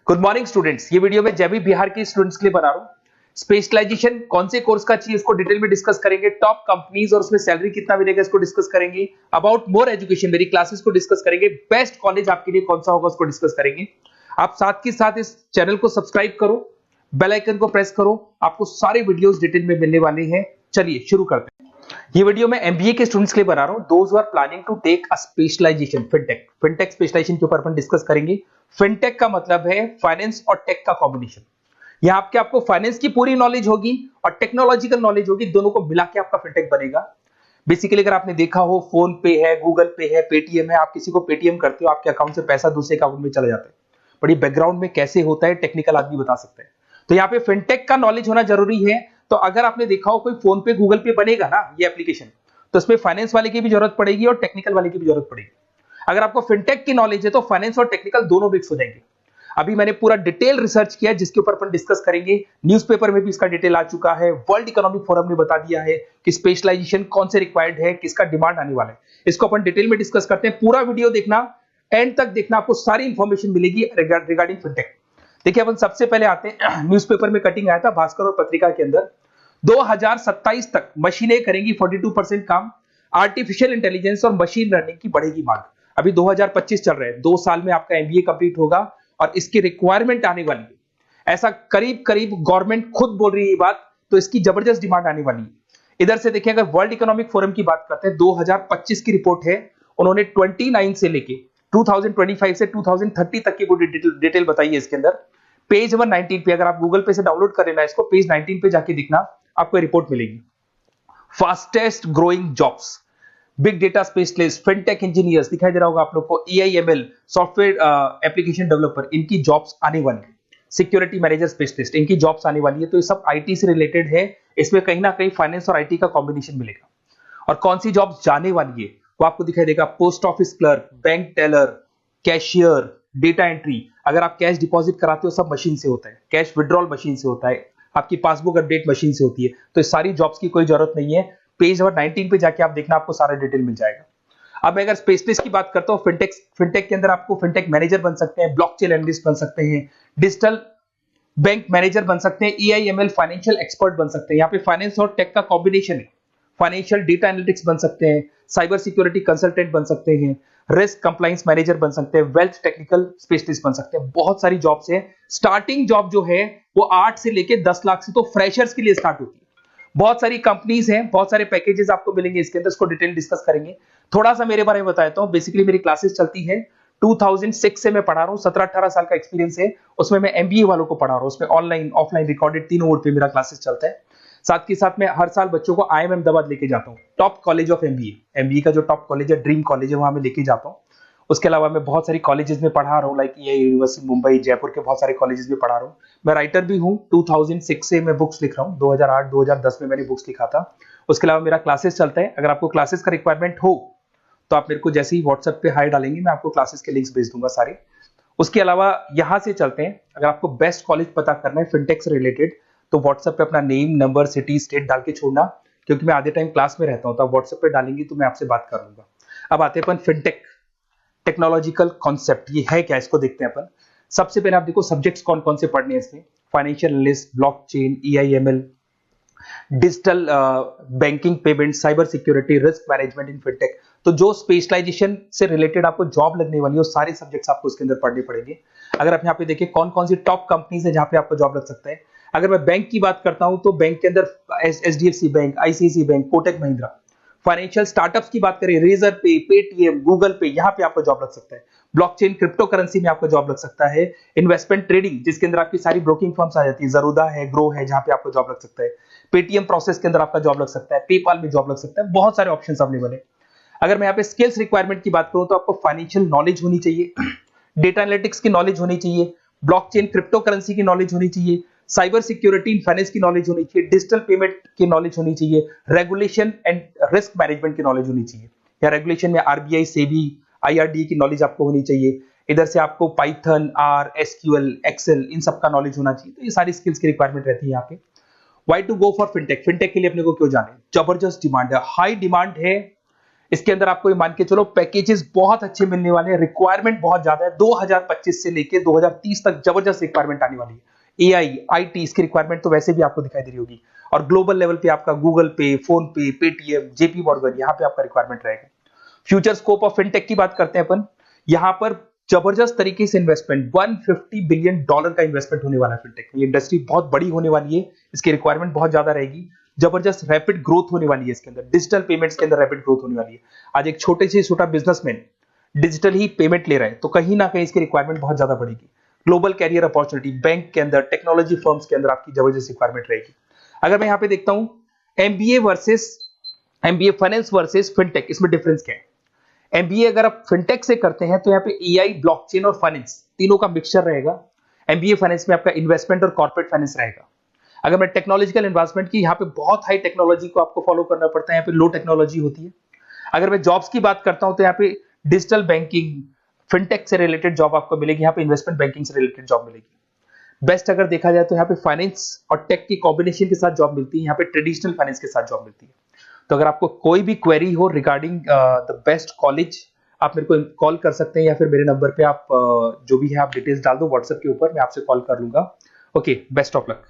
Good morning students. ये video मैं जेबी बिहार के स्टूडेंट्स के लिए बना रहा हूँ। स्पेशलाइजेशन कौन से कोर्स का चाहिए इसको डिटेल में डिस्कस करेंगे। टॉप कंपनीज और उसमें सैलरी कितना मिलेगा इसको डिस्कस करेंगे। अबाउट मोर एजुकेशन मेरी क्लासेस को डिस्कस करेंगे। बेस्ट कॉलेज आपके लिए कौन सा होगा उसको डिस्कस करेंगे। आप साथ के साथ इस चैनल को सब्सक्राइब करो, बेल आइकन को प्रेस करो, आपको सारे वीडियोस डिटेल में मिलने वाले हैं। चलिए शुरू करते हैं। ये वीडियो मैं एमबीए के स्टूडेंट्स के लिए बना रहा हूं। Those who are planning to take a specialisation fintech specialisation के ऊपर अपन डिस्कस करेंगे। फिनटेक का मतलब है फाइनेंस और टेक का कॉम्बिनेशन। यहाँ आपको फाइनेंस की पूरी नॉलेज होगी और टेक्नोलॉजिकल नॉलेज होगी, दोनों को मिला के आपका फिनटेक बनेगा। बेसिकली अगर आपने देखा हो, फोन पे है, गूगल पे है, पेटीएम है, आप किसी को पेटीएम करते हो, आपके अकाउंट से पैसा दूसरे अकाउंट में चला जाता है। बट ये बैकग्राउंड में कैसे होता है टेक्निकल आदमी बता सकते हैं। तो यहाँ पे फिनटेक का नॉलेज होना जरूरी है। तो अगर आपने देखा हो कोई फोन पे गूगल पे बनेगा ना ये एप्लीकेशन, तो इसमें फाइनेंस वाले की भी जरूरत पड़ेगी और टेक्निकल वाले की भी जरूरत पड़ेगी। अगर आपको फिनटेक की नॉलेज है तो फाइनेंस और टेक्निकल दोनों मिक्स हो जाएंगे। अभी मैंने पूरा डिटेल रिसर्च किया जिसके ऊपर अपन डिस्कस करेंगे। न्यूज़पेपर में भी इसका डिटेल आ चुका है। वर्ल्ड इकोनॉमिक फोरम ने बता दिया है कि स्पेशलाइजेशन कौन से रिक्वायर्ड है, किसका डिमांड आने वाला है। इसको अपन डिटेल में डिस्कस करते हैं। पूरा वीडियो देखना, एंड तक देखना, आपको सारी इंफॉर्मेशन मिलेगी रिगार्डिंग फिनटेक। देखिए अपन सबसे पहले आते हैं, न्यूज़पेपर में कटिंग आया था भास्कर और पत्रिका के अंदर। 2027 तक मशीनें करेंगी 42% काम। आर्टिफिशियल इंटेलिजेंस और मशीन लर्निंग की बढ़ेगी मांग। अभी 2025 चल रहे हैं, 2 साल में आपका एमबीए कंप्लीट होगा और इसकी रिक्वायरमेंट आने वाली है। ऐसा करीब करीब गवर्नमेंट खुद बोल रही है ये बात, तो इसकी जबरदस्त डिमांड आने वाली है। इधर से देखिए, अगर वर्ल्ड इकोनॉमिक फोरम की बात करते हैं, 2025 की रिपोर्ट है। उन्होंने 29 से लेके 2025 से 2030 तक की पूरी डिटेल बताई है इसके अंदर। पेज नंबर 19 पे, अगर आप गूगल पे से डाउनलोड कर लेना इसको, पेज 19 पे जाके देखना, आपको रिपोर्ट मिलेगी। Fastest growing jobs, big data specialist, fintech engineers दिखाई दे रहा होगा आप लोग को, एआईएमएल सॉफ्टवेयर एप्लीकेशन डेवलपर, इनकी जॉब्स आने वाली है। सिक्योरिटी मैनेजर स्पेशलिस्ट, इनकी जॉब्स आने वाली है। तो ये सब आईटी से रिलेटेड है। इसमें कहीं ना कहीं फाइनेंस और आईटी का कॉम्बिनेशन मिलेगा। और कौन सी जॉब्स जाने वाली है वो आपको दिखाई देगा। Post office clerk, bank teller, cashier, data entry. अगर आप कैश डिपॉजिट कराते हो सब मशीन से होता है, कैश विड्रॉल मशीन से होता है, आपकी पासबुक अपडेट मशीन से होती है। तो इस सारी जॉब्स की कोई जरूरत नहीं है। पेज नंबर 19 पे जाके आप देखना, आपको सारा डिटेल मिल जाएगा। अब मैं अगर स्पेशलिस्ट की बात करता हूँ, फिनटेक के अंदर आपको फिनटेक मैनेजर बन सकते हैं, ब्लॉकचेन एनालिस्ट बन सकते हैं, डिजिटल बैंक मैनेजर बन सकते हैं, एआईएमएल फाइनेंशियल एक्सपर्ट बन सकते हैं। यहाँ पे फाइनेंस और टेक का कॉम्बिनेशन है। फाइनेंशियल डेटा एनालिटिक्स बन सकते हैं, साइबर सिक्योरिटी कंसल्टेंट बन सकते हैं, रिस्क कंप्लायंस मैनेजर बन सकते हैं, वेल्थ टेक्निकल स्पेशलिस्ट बन सकते हैं। बहुत सारी जॉब्स हैं। स्टार्टिंग जॉब जो है वो 8 से लेके 10 लाख से तो फ्रेशर्स के लिए स्टार्ट होती है। बहुत सारी कंपनीज हैं, बहुत सारे पैकेजेस आपको मिलेंगे इसके अंदर, इसको डिटेल डिस्कस करेंगे। थोड़ा सा मेरे बारे में बताता हूँ। बेसिकली मेरी क्लासेस चलती है 2006 से मैं पढ़ा रहा हूँ। 17-18 साल का एक्सपीरियंस है। उसमें मैं एमबीए वालों को पढ़ा रहा हूँ। उसमें ऑनलाइन ऑफलाइन रिकॉर्डेड तीनों मोड पे मेरा क्लासेस चलता है। साथ के साथ मैं हर साल बच्चों को आईएम अहमदाबाद लेके जाता हूँ, टॉप कॉलेज ऑफ एमबीए का जो टॉप कॉलेज है, ड्रीम कॉलेज है, वहां मैं लेके जाता हूँ। उसके अलावा मैं बहुत सारी कॉलेजेस में पढ़ा रहा हूँ, लाइक ये यूनिवर्सिटी मुंबई, जयपुर के बहुत सारे कॉलेजेस में पढ़ा रहा हूँ। मैं राइटर भी हूँ। 2006 से मैं बुक्स लिख रहा हूँ। 2008-2010 में मैंने बुक्स लिखा था। उसके अलावा मेरा क्लासेस चलता है। अगर आपको क्लासेस का रिक्वायरमेंट हो तो आप मेरे को जैसे ही व्हाट्सएप पे हाई डालेंगे, मैं आपको क्लासेस के लिंक्स भेज दूंगा सारे। उसके अलावा यहां से चलते हैं, अगर आपको बेस्ट कॉलेज पता करना है फिनटेक से रिलेटेड, तो व्हाट्सएप पे अपना नेम, नंबर, सिटी, स्टेट डाल के छोड़ना, क्योंकि मैं आधे टाइम क्लास में रहता हूं। तो आप व्हाट्सएप पे डालेंगे तो मैं आपसे बात कर लूंगा। अब आते हैं अपन फिनटेक टेक्नोलॉजिकल कॉन्सेप्ट, ये है क्या, इसको देखते हैं अपन। सबसे पहले आप देखो सब्जेक्ट्स कौन कौन से पढ़ने हैं इसमें। Financial analyst, blockchain, AIML, digital banking, payment, cyber security, risk management in fintech. तो जो स्पेशलाइजेशन से रिलेटेड आपको जॉब लगने वाली है वो सारे सब्जेक्ट्स आपको इसके अंदर पढ़ने पड़ेंगे। अगर आप यहाँ पे देखिए कौन कौन सी टॉप कंपनीज है जहां पे आपको जॉब लग सकता है। अगर मैं बैंक की बात करता हूं तो बैंक के अंदर HDFC bank, ICICI bank, Kotak Mahindra. Financial startups की बात करें, रेजर पे, पेटीएम, गूगल पे, यहाँ पे आपको जॉब लग सकता है। ब्लॉकचेन, क्रिप्टो करेंसी में आपको जॉब लग सकता है। इन्वेस्टमेंट ट्रेडिंग, जिसके अंदर आपकी सारी ब्रोकिंग फर्म्स आ जाती है, जरूदा है, ग्रो है, जहां पे आपको जॉब लग सकता है। पेटीएम प्रोसेस के अंदर आपका जॉब लग सकता है, पेपाल में जॉब लग सकता है। बहुत सारे ऑप्शंस अवेलेबल है। अगर मैं यहाँ पे स्किल्स रिक्वायरमेंट की बात करूं तो आपको फाइनेंशियल नॉलेज होनी चाहिए, डेटा एनालिटिक्स की नॉलेज होनी चाहिए, ब्लॉकचेन क्रिप्टो करेंसी की नॉलेज होनी चाहिए, साइबर सिक्योरिटी फाइनेंस की नॉलेज होनी चाहिए, डिजिटल पेमेंट की नॉलेज होनी चाहिए, रेगुलेशन एंड रिस्क मैनेजमेंट की नॉलेज होनी चाहिए। या रेगुलेशन में आरबीआई, सेबी, आईआरडी की नॉलेज आपको होनी चाहिए। इधर से आपको पाइथन, आर, एसक्यूएल, एक्सेल, इन सब का नॉलेज होना चाहिए। तो ये सारी स्किल्स की रिक्वायरमेंट रहती है यहाँ पे। Why to go for fintech, fintech के लिए अपने को क्यों जाने, जबरदस्त डिमांड है, हाई डिमांड है। इसके अंदर आपको ये मान के चलो पैकेजेस बहुत अच्छे मिलने वाले हैं, रिक्वायरमेंट बहुत ज्यादा है, 2025 से लेके 2030 तक जबरदस्त रिक्वायरमेंट आने वाली है। एआई, आईटी, इसकी रिक्वायरमेंट तो वैसे भी आपको दिखाई दे रही होगी, और ग्लोबल लेवल पे आपका गूगल पे, फोन पे, पेटीएम, जेपी मॉर्गन, यहाँ पे आपका रिक्वायरमेंट रहेगा। फ्यूचर स्कोप ऑफ फिनटेक की बात करते हैं अपन, यहाँ पर जबरदस्त तरीके से इन्वेस्टमेंट, $150 बिलियन का इन्वेस्टमेंट होने वाला है फिनटेक में। ये इंडस्ट्री बहुत बड़ी होने वाली है, इसकी रिक्वायरमेंट बहुत ज्यादा रहेगी, जबरदस्त रैपिड ग्रोथ होने वाली है इसके अंदर, डिजिटल पेमेंट्स के अंदर रैपिड ग्रोथ होने वाली है। आज एक छोटे से छोटा बिजनेसमैन डिजिटल ही पेमेंट ले रहा है, तो कहीं ना कहीं इसकी रिक्वायरमेंट बहुत ज्यादा बढ़ेगी। ग्लोबल कैरियर अपॉर्चुनिटी, बैंक के अंदर, टेक्नोलॉजी फर्म्स के अंदर आपकी जबरदस्त रिक्वायरमेंट रहेगी। अगर मैं यहाँ पे देखता हूँ एमबीए फाइनेंस वर्सेस फिनटेक, इसमें डिफरेंस क्या है? एमबीए अगर आप फिनटेक से करते हैं तो यहाँ पे एआई, ब्लॉकचेन और फाइनेंस तीनों का मिक्सचर रहेगा। एमबीए फाइनेंस में आपका इन्वेस्टमेंट और कॉर्पोरेट फाइनेंस रहेगा। अगर मैं टेक्नोलॉजिकल इन्वेस्टमेंट की, यहाँ पे बहुत हाई टेक्नोलॉजी को आपको फॉलो करना पड़ता है, यहाँ पे लो टेक्नोलॉजी होती है। अगर मैं जॉब्स की बात करता हूं तो यहाँ पे डिजिटल बैंकिंग, फिनटेक से रिलेटेड जॉब आपको मिलेगी, यहाँ पे इन्वेस्टमेंट बैंकिंग से रिलेटेड जॉब मिलेगी। बेस्ट अगर देखा जाए तो यहाँ पे फाइनेंस और टेक की कॉम्बिनेशन के साथ जॉब मिलती है, यहाँ पे ट्रेडिशनल फाइनेंस के साथ जॉब मिलती है। तो अगर आपको कोई भी क्वेरी हो रिगार्डिंग द बेस्ट कॉलेज, आप मेरे को कॉल कर सकते हैं, या फिर मेरे नंबर पे आप जो भी है आप डिटेल्स डाल दो व्हाट्सएप के ऊपर, मैं आपसे कॉल कर लूंगा। Okay, best of luck.